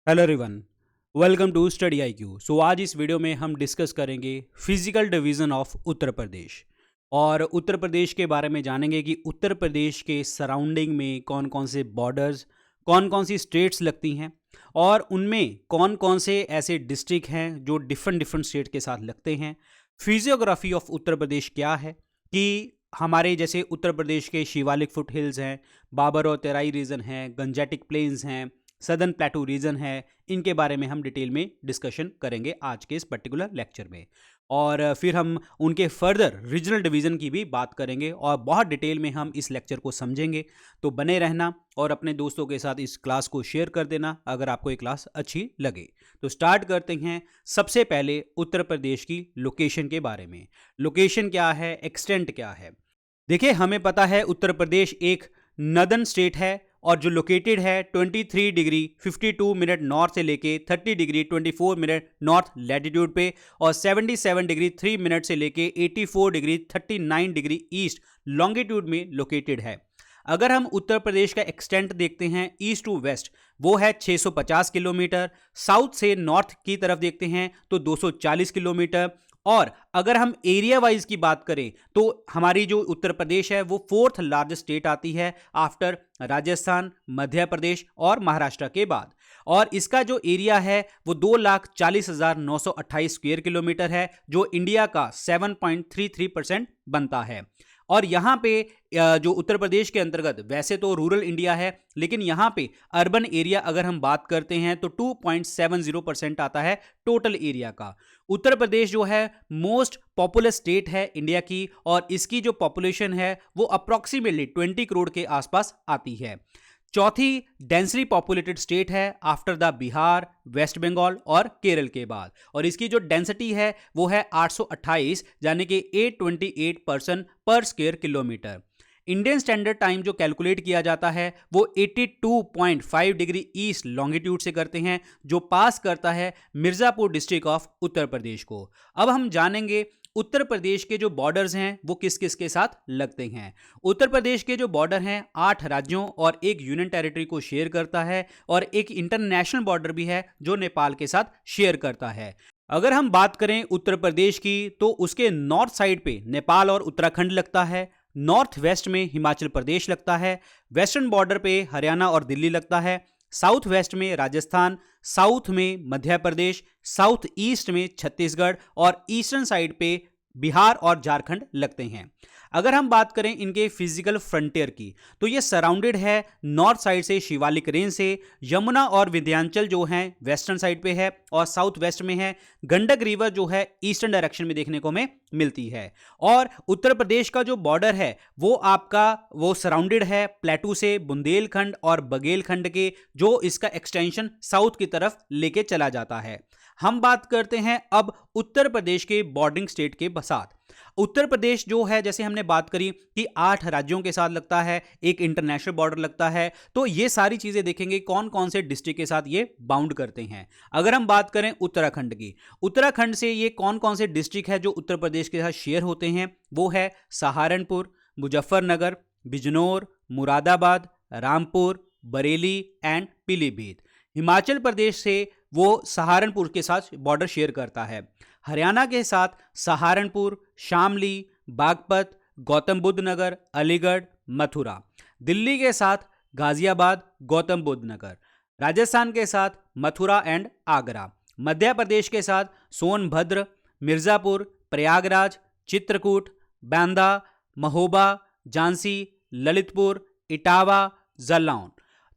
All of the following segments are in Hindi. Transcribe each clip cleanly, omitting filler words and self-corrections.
Hello everyone, welcome to study IQ। So आज इस वीडियो में हम डिस्कस करेंगे physical division of Uttar Pradesh और उत्तर प्रदेश के बारे में जानेंगे कि उत्तर प्रदेश के सराउंडिंग में कौन कौन से बॉर्डर्स, कौन कौन सी स्टेट्स लगती हैं और उनमें कौन कौन से ऐसे डिस्ट्रिक्ट हैं जो डिफरेंट डिफरेंट स्टेट के साथ लगते हैं। फिजियोग्राफी ऑफ उत्तर प्रदेश क्या है कि हमारे जैसे उत्तर प्रदेश के शिवालिक फुट हिल्स हैं, बाबर और तेराई रीजन हैं, गंजेटिक प्लेन्स हैं, सदर्न प्लेटू रीजन है। इनके बारे में हम डिटेल में डिस्कशन करेंगे आज के इस पर्टिकुलर लेक्चर में और फिर हम उनके फर्दर रीजनल डिवीज़न की भी बात करेंगे और बहुत डिटेल में हम इस लेक्चर को समझेंगे। तो बने रहना और अपने दोस्तों के साथ इस क्लास को शेयर कर देना अगर आपको ये क्लास अच्छी लगे। तो स्टार्ट करते हैं सबसे पहले उत्तर प्रदेश की लोकेशन के बारे में। लोकेशन क्या है, एक्सटेंट क्या है। देखिए, हमें पता है उत्तर प्रदेश एक नदर्न स्टेट है और जो लोकेटेड है 23 डिग्री 52 मिनट नॉर्थ से लेके 30 डिग्री 24 मिनट नॉर्थ लैटिट्यूड पे और 77 डिग्री 3 मिनट से लेके 84 डिग्री 39 डिग्री ईस्ट लॉन्गिट्यूड में लोकेटेड है। अगर हम उत्तर प्रदेश का एक्सटेंट देखते हैं ईस्ट टू वेस्ट, वो है 650 किलोमीटर। साउथ से नॉर्थ की तरफ देखते हैं तो 240 किलोमीटर। और अगर हम एरिया वाइज की बात करें तो हमारी जो उत्तर प्रदेश है वो फोर्थ लार्जेस्ट स्टेट आती है आफ्टर राजस्थान, मध्य प्रदेश और महाराष्ट्र के बाद। और इसका जो एरिया है वो 2,40,928 स्क्वायर किलोमीटर है, जो इंडिया का 7.33% बनता है। और यहाँ पे जो उत्तर प्रदेश के अंतर्गत वैसे तो रूरल इंडिया है, लेकिन यहाँ पे अर्बन एरिया अगर हम बात करते हैं तो 2.70% आता है टोटल एरिया का। उत्तर प्रदेश जो है मोस्ट पॉपुलस स्टेट है इंडिया की और इसकी जो पॉपुलेशन है वो अप्रॉक्सीमेटली 20 करोड़ के आसपास आती है। चौथी डेंसली पॉपुलेटेड स्टेट है after the Bihar, West Bengal और केरल के बाद। और इसकी जो डेंसिटी है वो है 828 यानी कि 828 पर्सन पर square kilometre. Indian standard time जो कैलकुलेट किया जाता है वो 82.5 डिग्री ईस्ट लॉन्गिट्यूड से करते हैं, जो पास करता है मिर्जापुर डिस्ट्रिक्ट ऑफ उत्तर प्रदेश को। अब हम जानेंगे उत्तर प्रदेश के जो बॉर्डर्स हैं वो किस किस के साथ लगते हैं। उत्तर प्रदेश के जो बॉर्डर हैं 8 राज्यों और एक यूनियन टेरिटरी को शेयर करता है और एक इंटरनेशनल बॉर्डर भी है जो नेपाल के साथ शेयर करता है। अगर हम बात करें उत्तर प्रदेश की तो उसके नॉर्थ साइड पे नेपाल और उत्तराखंड लगता है, नॉर्थ वेस्ट में हिमाचल प्रदेश लगता है, वेस्टर्न बॉर्डर पे हरियाणा और दिल्ली लगता है, साउथ वेस्ट में राजस्थान, साउथ में मध्य प्रदेश, साउथ ईस्ट में छत्तीसगढ़ और ईस्टर्न साइड पे बिहार और झारखंड लगते हैं। अगर हम बात करें इनके फिजिकल फ्रंटियर की तो ये सराउंडेड है नॉर्थ साइड से शिवालिक रेंज से, यमुना और विंध्याचल जो हैं वेस्टर्न साइड पे है और साउथ वेस्ट में है, गंडक रिवर जो है ईस्टर्न डायरेक्शन में देखने को हमें मिलती है। और उत्तर प्रदेश का जो बॉर्डर है वो आपका वो सराउंडेड है प्लेटू से बुंदेलखंड और बघेलखंड के, जो इसका एक्सटेंशन साउथ की तरफ लेके चला जाता है। हम बात करते हैं अब उत्तर प्रदेश के बॉर्डरिंग स्टेट के साथ। उत्तर प्रदेश जो है जैसे हमने बात करी कि 8 राज्यों के साथ लगता है, एक इंटरनेशनल बॉर्डर लगता है, तो ये सारी चीजें देखेंगे कौन कौन से डिस्ट्रिक्ट के साथ ये बाउंड करते हैं। अगर हम बात करें उत्तराखंड की, उत्तराखंड से ये कौन कौन से डिस्ट्रिक्ट है जो उत्तर प्रदेश के साथ शेयर होते हैं, वो है सहारनपुर, मुजफ्फरनगर, बिजनौर, मुरादाबाद, रामपुर, बरेली एंड पीलीभीत। हिमाचल प्रदेश से वो सहारनपुर के साथ बॉर्डर शेयर करता है। हरियाणा के साथ सहारनपुर, शामली, बागपत, गौतम बुद्ध नगर, अलीगढ़, मथुरा। दिल्ली के साथ गाजियाबाद, गौतम बुद्ध नगर। राजस्थान के साथ मथुरा एंड आगरा। मध्य प्रदेश के साथ सोनभद्र, मिर्ज़ापुर, प्रयागराज, चित्रकूट, बांदा, महोबा, झांसी, ललितपुर, इटावा, जालौन।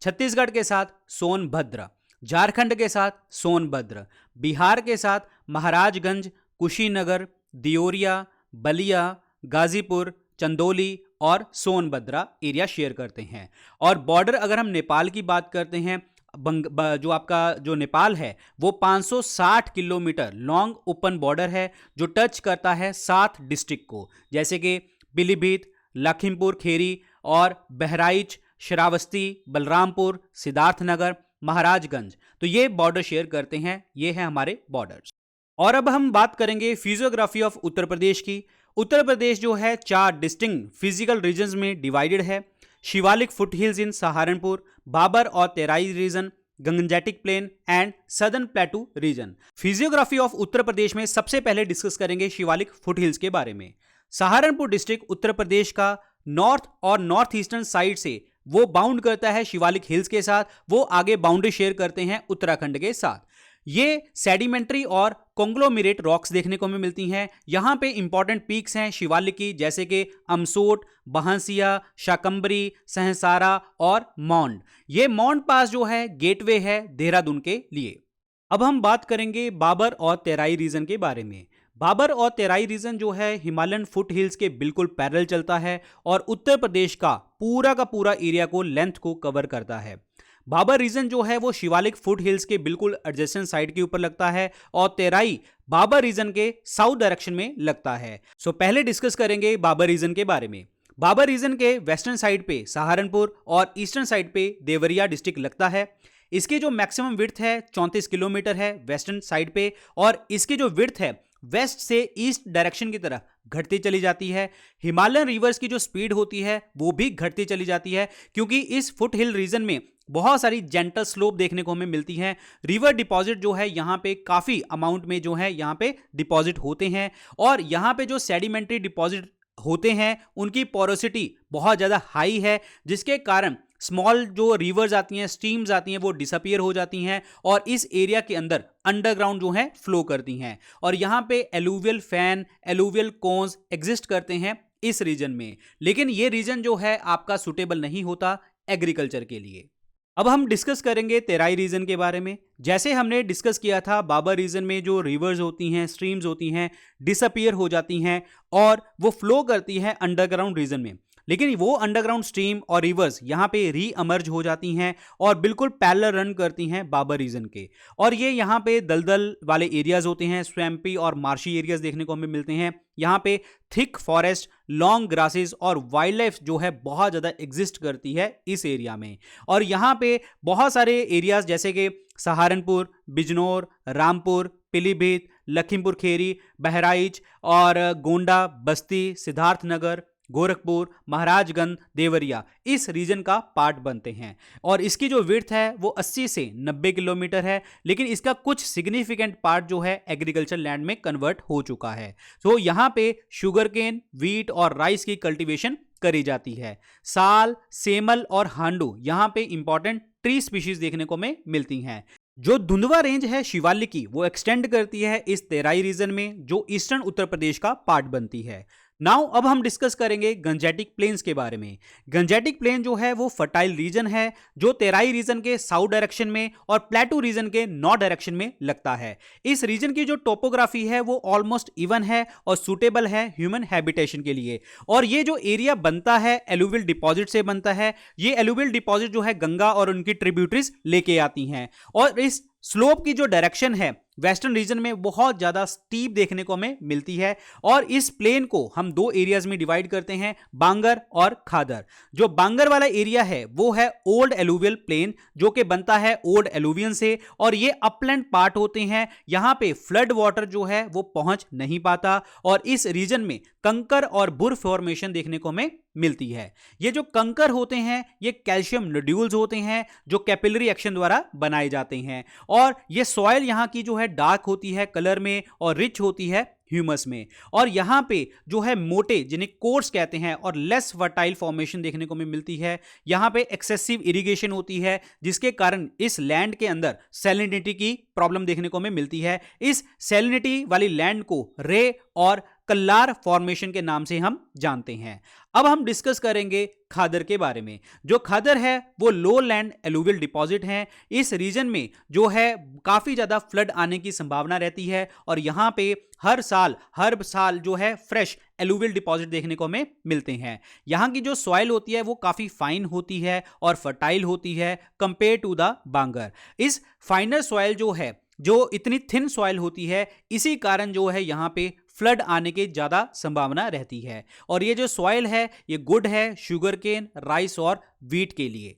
छत्तीसगढ़ के साथ सोनभद्र, झारखंड के साथ सोनभद्र, बिहार के साथ महाराजगंज, कुशीनगर, दियोरिया, बलिया, गाजीपुर, चंदौली और सोनभद्रा एरिया शेयर करते हैं। और बॉर्डर अगर हम नेपाल की बात करते हैं, जो आपका जो नेपाल है वो 560 किलोमीटर लॉन्ग ओपन बॉर्डर है जो टच करता है 7 डिस्ट्रिक्ट को, जैसे कि पीलीभीत, लखीमपुर खेरी और बहराइच, श्रावस्ती, बलरामपुर, सिद्धार्थनगर, महाराजगंज। तो ये बॉर्डर शेयर करते हैं, ये हैं हमारे बॉर्डर्स। और अब हम बात करेंगे फिजियोग्राफी ऑफ उत्तर प्रदेश की। उत्तर प्रदेश जो है 4 डिस्टिंक्ट फिजिकल रीजन्स में डिवाइडेड है। Shivalik foothills in Saharanpur, Bhabar और Terai region, Gangetic plain and southern plateau region. Physiography of Uttar Pradesh में सबसे पहले डिस्कस करेंगे शिवालिक फुटहिल्स के बारे में। सहारनपुर डिस्ट्रिक्ट उत्तर प्रदेश का नॉर्थ और नॉर्थ ईस्टर्न साइड से वो बाउंड करता है शिवालिक हिल्स के साथ, वो आगे बाउंड्री शेयर करते हैं उत्तराखंड के साथ। ये सेडिमेंट्री और कॉन्ग्लोमेरेट रॉक्स देखने को हमें मिलती हैं। यहां पे इंपॉर्टेंट पीक्स हैं शिवालिक की, जैसे कि अमसोट, बहंसिया, शाकंबरी, सहसारा और मौंड। ये मौंड पास जो है गेटवे है देहरादून के लिए। अब हम बात करेंगे बाबर और तेराई रीजन के बारे में। बाबर और तेराई रीजन जो है हिमालयन फुट हिल्स के बिल्कुल पैरेलल चलता है और उत्तर प्रदेश का पूरा एरिया को लेंथ को कवर करता है। बाबर रीजन जो है वो शिवालिक फुट हिल्स के बिल्कुल एडजेसेंट साइड के ऊपर लगता है और तेराई बाबर रीजन के साउथ डायरेक्शन में लगता है। सो पहले डिस्कस करेंगे बाबर रीजन के बारे में। बाबर रीजन के वेस्टर्न साइड पे सहारनपुर और ईस्टर्न साइड पे देवरिया डिस्ट्रिक्ट लगता है। इसकी जो मैक्सिमम विड्थ है 34 किलोमीटर है वेस्टर्न साइड पे, और इसकी जो विड्थ है वेस्ट से ईस्ट डायरेक्शन की तरफ घटती चली जाती है। हिमालयन रिवर्स की जो स्पीड होती है वो भी घटती चली जाती है, क्योंकि इस फुट हिल रीजन में बहुत सारी जेंटल स्लोप देखने को हमें मिलती हैं। रिवर डिपॉजिट जो है यहाँ पे काफी अमाउंट में जो है यहाँ पे डिपॉजिट होते हैं, और यहाँ पे जो सेडिमेंट्री डिपॉजिट होते हैं उनकी पोरोसिटी बहुत ज्यादा हाई है, जिसके कारण स्मॉल जो रिवर्स आती हैं, स्ट्रीम्स आती हैं, वो डिसअपियर हो जाती हैं और इस एरिया के अंदर अंडरग्राउंड जो है फ्लो करती हैं। और यहाँ पे alluvial fan, alluvial cones exist करते हैं इस रीजन में, लेकिन ये रीजन जो है आपका सुटेबल नहीं होता एग्रीकल्चर के लिए। अब हम डिस्कस करेंगे तेराई रीजन के बारे में। जैसे हमने डिस्कस किया था, बाबर रीजन में जो रिवर्स होती हैं, स्ट्रीम्स होती हैं, डिसअपियर हो जाती हैं और वो फ्लो करती हैं अंडरग्राउंड रीजन में, लेकिन वो अंडरग्राउंड स्ट्रीम और रिवर्स यहाँ पे री अमर्ज हो जाती हैं और बिल्कुल पैरेलल रन करती हैं बाबर रीजन के। और ये यहाँ पे दलदल वाले एरियाज होते हैं, स्वैम्पी और मार्शी एरियाज देखने को हमें मिलते हैं। यहाँ पे थिक फॉरेस्ट, लॉन्ग ग्रासेस और वाइल्ड लाइफ जो है बहुत ज़्यादा एग्जिस्ट करती है इस एरिया में। और यहाँ पे बहुत सारे एरियाज जैसे कि सहारनपुर, बिजनौर, रामपुर, पीलीभीत, लखीमपुर खेरी, बहराइच और गोंडा, बस्ती, सिद्धार्थनगर, गोरखपुर, महाराजगंज, देवरिया इस रीजन का पार्ट बनते हैं। और इसकी जो विड्थ है वो 80 से 90 किलोमीटर है, लेकिन इसका कुछ सिग्निफिकेंट पार्ट जो है एग्रीकल्चर लैंड में कन्वर्ट हो चुका है। तो यहाँ पे शुगर केन, व्हीट और राइस की कल्टीवेशन करी जाती है। साल, सेमल और हांडू यहाँ पे इंपॉर्टेंट ट्री स्पीशीज देखने को में मिलती हैं। जो धुंधवा रेंज है शिवालिक की वो एक्सटेंड करती है इस तेराई रीजन में, जो ईस्टर्न उत्तर प्रदेश का पार्ट बनती है। नाउ अब हम डिस्कस करेंगे गंजेटिक प्लेन्स के बारे में। गंजेटिक प्लेन जो है वो फर्टाइल रीजन है जो तेराई रीजन के साउथ डायरेक्शन में और प्लेटू रीजन के नॉर्थ डायरेक्शन में लगता है। इस रीजन की जो टोपोग्राफी है वो ऑलमोस्ट इवन है और सुटेबल है ह्यूमन हैबिटेशन के लिए। और ये जो एरिया बनता है एलुवियल डिपॉजिट से बनता है। ये एलुवियल डिपॉजिट जो है गंगा और उनकी ट्रिब्यूटरीज लेके आती हैं, और इस स्लोप की जो डायरेक्शन है वेस्टर्न रीजन में बहुत ज्यादा स्टीप देखने को हमें मिलती है। और इस प्लेन को हम दो एरियाज में डिवाइड करते हैं, बांगर और खादर। जो बांगर वाला एरिया है वो है ओल्ड एलुवियल प्लेन जो कि बनता है ओल्ड एलुवियन से, और ये अपलैंड पार्ट होते हैं। यहां पे फ्लड वाटर जो है वो पहुंच नहीं पाता और इस रीजन में कंकर और बुर फॉर्मेशन देखने को हमें मिलती है। ये जो कंकर होते हैं ये कैल्शियम नोड्यूल्स होते हैं जो कैपिलरी एक्शन द्वारा बनाए जाते हैं। और ये सॉइल यहाँ की जो है डार्क होती है कलर में और रिच होती है ह्यूमस में। और यहाँ पे जो है मोटे, जिन्हें कोर्स कहते हैं, और लेस फर्टाइल फॉर्मेशन देखने को मिलती है। यहाँ पे एक्सेसिव इरिगेशन होती है जिसके कारण इस लैंड के अंदर सैलिनिटी की प्रॉब्लम देखने को मिलती है। इस सैलिनिटी वाली लैंड को रे और कल्लार फॉर्मेशन के नाम से हम जानते हैं। अब हम डिस्कस करेंगे खादर के बारे में। जो खादर है वो लो लैंड एलुवियल डिपॉजिट है। इस रीजन में जो है काफी ज्यादा फ्लड आने की संभावना रहती है और यहाँ पे हर साल जो है फ्रेश एलुवियल डिपॉजिट देखने को हमें मिलते हैं। यहाँ की जो सॉइल होती है वो काफी फाइन होती है और फर्टाइल होती है कंपेयर टू द बांगर। इस फाइनर सॉइल जो है, जो इतनी थिन सॉइल होती है, इसी कारण जो है यहाँ पे फ्लड आने की ज्यादा संभावना रहती है। और ये जो सॉइल है ये गुड है शुगर केन, राइस और व्हीट के लिए।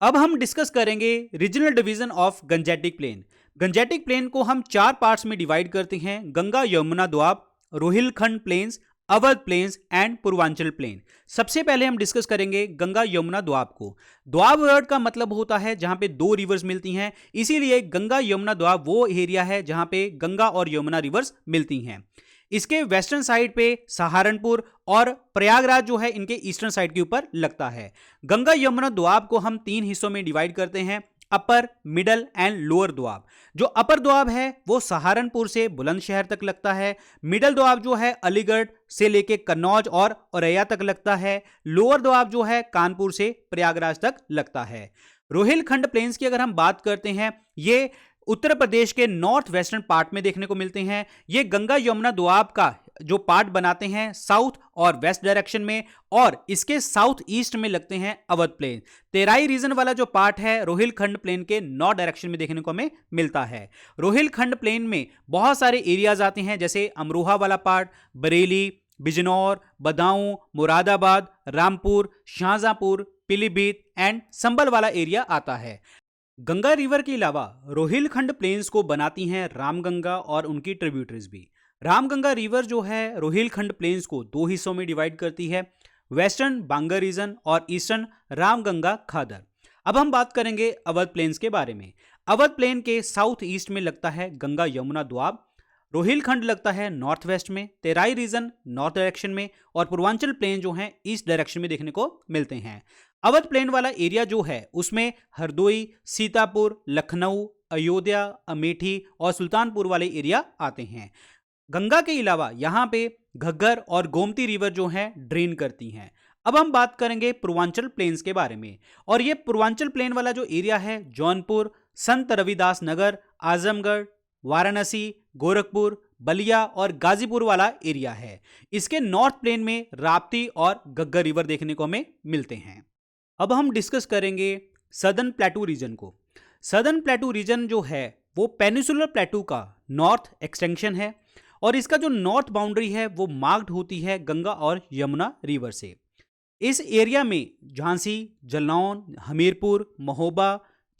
अब हम डिस्कस करेंगे regional division of Gangetic plain. Gangetic plain को हम 4 पार्ट्स में डिवाइड करते हैं: Ganga Yamuna Doab, Rohilkhand plains, Awadh plains and Purvanchal plain. सबसे पहले हम डिस्कस करेंगे गंगा यमुना दोआब को। दोआब वर्ड का मतलब होता है जहां पे दो रिवर्स मिलती हैं, इसीलिए गंगा यमुना दोआब वो एरिया है जहां पे गंगा और यमुना रिवर्स मिलती हैं। इसके वेस्टर्न साइड पे सहारनपुर और प्रयागराज जो है इनके ईस्टर्न साइड के ऊपर लगता है। गंगा यमुना दोआब को हम 3 हिस्सों में डिवाइड करते हैं, अपर, मिडल एंड लोअर दोआब। जो अपर दोआब है वो सहारनपुर से बुलंदशहर तक लगता है। मिडल दोआब जो है अलीगढ़ से लेके कन्नौज और औरैया तक लगता है। लोअर दोआब जो है कानपुर से प्रयागराज तक लगता है। रोहिलखंड प्लेन्स की अगर हम बात करते हैं, ये उत्तर प्रदेश के नॉर्थ वेस्टर्न पार्ट में देखने को मिलते हैं। ये गंगा यमुना दोआब का जो पार्ट बनाते हैं साउथ और वेस्ट डायरेक्शन में, और इसके साउथ ईस्ट में लगते हैं अवध प्लेन। तेराई रीजन वाला जो पार्ट है रोहिलखंड प्लेन के नॉर्थ डायरेक्शन में देखने को हमें मिलता है। रोहिलखंड प्लेन में बहुत सारे एरियाज आते हैं, जैसे अमरोहा वाला पार्ट, बरेली, बिजनौर, बदाऊं, मुरादाबाद, रामपुर, शाहजहांपुर, पीलीभीत एंड संभल वाला एरिया आता है। गंगा रिवर के अलावा रोहिलखंड प्लेन्स को बनाती हैं रामगंगा और उनकी ट्रिब्यूटरीज भी। रामगंगा रिवर जो है रोहिलखंड प्लेन्स को 2 हिस्सों में डिवाइड करती है, वेस्टर्न बांगर रीजन और ईस्टर्न रामगंगा खादर। अब हम बात करेंगे अवध प्लेन्स के बारे में। अवध प्लेन के साउथ ईस्ट में लगता है गंगा यमुना दोआब, रोहिलखंड लगता है नॉर्थ वेस्ट में, तेराई रीजन नॉर्थ डायरेक्शन में और पूर्वांचल प्लेन जो है ईस्ट डायरेक्शन में देखने को मिलते हैं। अवध प्लेन वाला एरिया जो है उसमें हरदोई, सीतापुर, लखनऊ, अयोध्या, अमेठी और सुल्तानपुर वाले एरिया आते हैं। गंगा के अलावा यहाँ पे घग्गर और गोमती रिवर जो है ड्रेन करती हैं। अब हम बात करेंगे पूर्वांचल प्लेन्स के बारे में, और ये पूर्वांचल प्लेन वाला जो एरिया है जौनपुर, संत रविदास नगर, आजमगढ़, वाराणसी, गोरखपुर, बलिया और गाजीपुर वाला एरिया है। इसके नॉर्थ प्लेन में राप्ती और घग्गर रिवर देखने को हमें मिलते हैं। अब हम डिस्कस करेंगे सदर्न प्लेटू रीजन को। सदर्न प्लेटू रीजन जो है वो पेनिसुलर प्लेटू का नॉर्थ एक्सटेंशन है, और इसका जो नॉर्थ बाउंड्री है वो मार्क्ड होती है गंगा और यमुना रिवर से। इस एरिया में Jhansi, Jalaun, Hamirpur, Mahoba,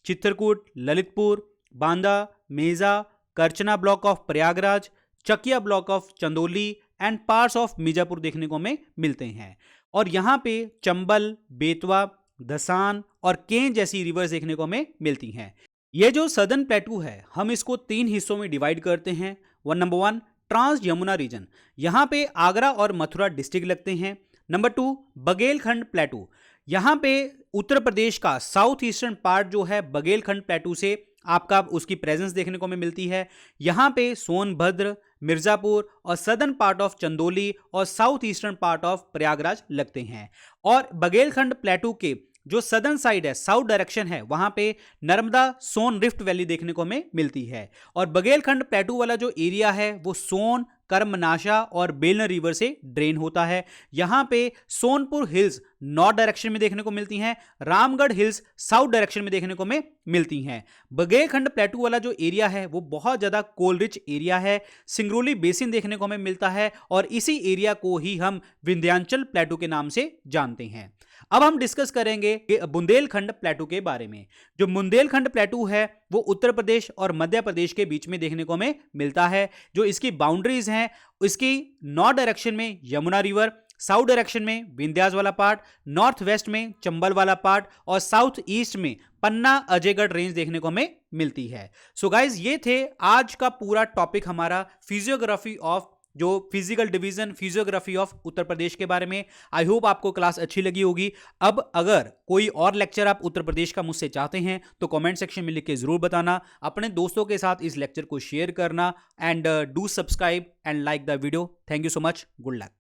Chitrakoot, Lalitpur, Banda, Meja, Karchana block of Prayagraj, Chakia block of Chandauli and parts of Mirzapur देखने को हमें मिलते हैं। और यहाँ पे चंबल, बेतवा, दसान और केन जैसी रिवर्स देखने को हमें मिलती हैं। ये जो सदर्न प्लेटू है हम इसको 3 हिस्सों में डिवाइड करते हैं। नंबर 1 ट्रांस यमुना रीजन, यहाँ पे आगरा और मथुरा डिस्ट्रिक्ट लगते हैं। नंबर 2 बघेलखंड प्लेटू, यहाँ पे उत्तर प्रदेश का साउथ ईस्टर्न पार्ट जो है बघेलखंड प्लेटू से आपका उसकी प्रेजेंस देखने को हमें मिलती है। यहाँ पे सोनभद्र, मिर्जापुर और सदर्न पार्ट ऑफ चंदौली और south eastern part of Prayagraj लगते हैं। और बघेलखंड प्लेटू के जो सदर्न साइड है, साउथ डायरेक्शन है, वहां पे नर्मदा सोन रिफ्ट वैली देखने को हमें मिलती है। और बघेलखंड प्लेटू वाला जो एरिया है वो सोन, कर्मनाशा और बेलन रिवर से ड्रेन होता है। यहाँ पे सोनपुर हिल्स नॉर्थ डायरेक्शन में देखने को मिलती हैं, रामगढ़ हिल्स साउथ डायरेक्शन में देखने को हमें मिलती हैं। बघेलखंड प्लेटू वाला जो एरिया है वो बहुत ज़्यादा कोल रिच एरिया है, सिंगरौली बेसिन देखने को हमें मिलता है, और इसी एरिया को ही हम विंध्याचल प्लेटू के नाम से जानते हैं। अब हम डिस्कस करेंगे बुंदेलखंड प्लेटू के बारे में। जो बुंदेलखंड प्लेटू है वो उत्तर प्रदेश और मध्य प्रदेश के बीच में देखने को हमें मिलता है। जो इसकी बाउंड्रीज हैं, इसकी नॉर्थ डायरेक्शन में यमुना रिवर, साउथ डायरेक्शन में विंध्यास वाला पार्ट, नॉर्थ वेस्ट में चंबल वाला पार्ट और साउथ ईस्ट में पन्ना अजयगढ़ रेंज देखने को हमें मिलती है। सो गाइज ये थे आज का पूरा टॉपिक हमारा फिजियोग्राफी ऑफ जो physical division, physiography of Uttar प्रदेश के बारे में। आई होप आपको क्लास अच्छी लगी होगी। अब अगर कोई और लेक्चर आप उत्तर प्रदेश का मुझसे चाहते हैं तो कमेंट सेक्शन में लिख के जरूर बताना। अपने दोस्तों के साथ इस लेक्चर को शेयर करना and do subscribe and like the video. Thank you so much, good luck.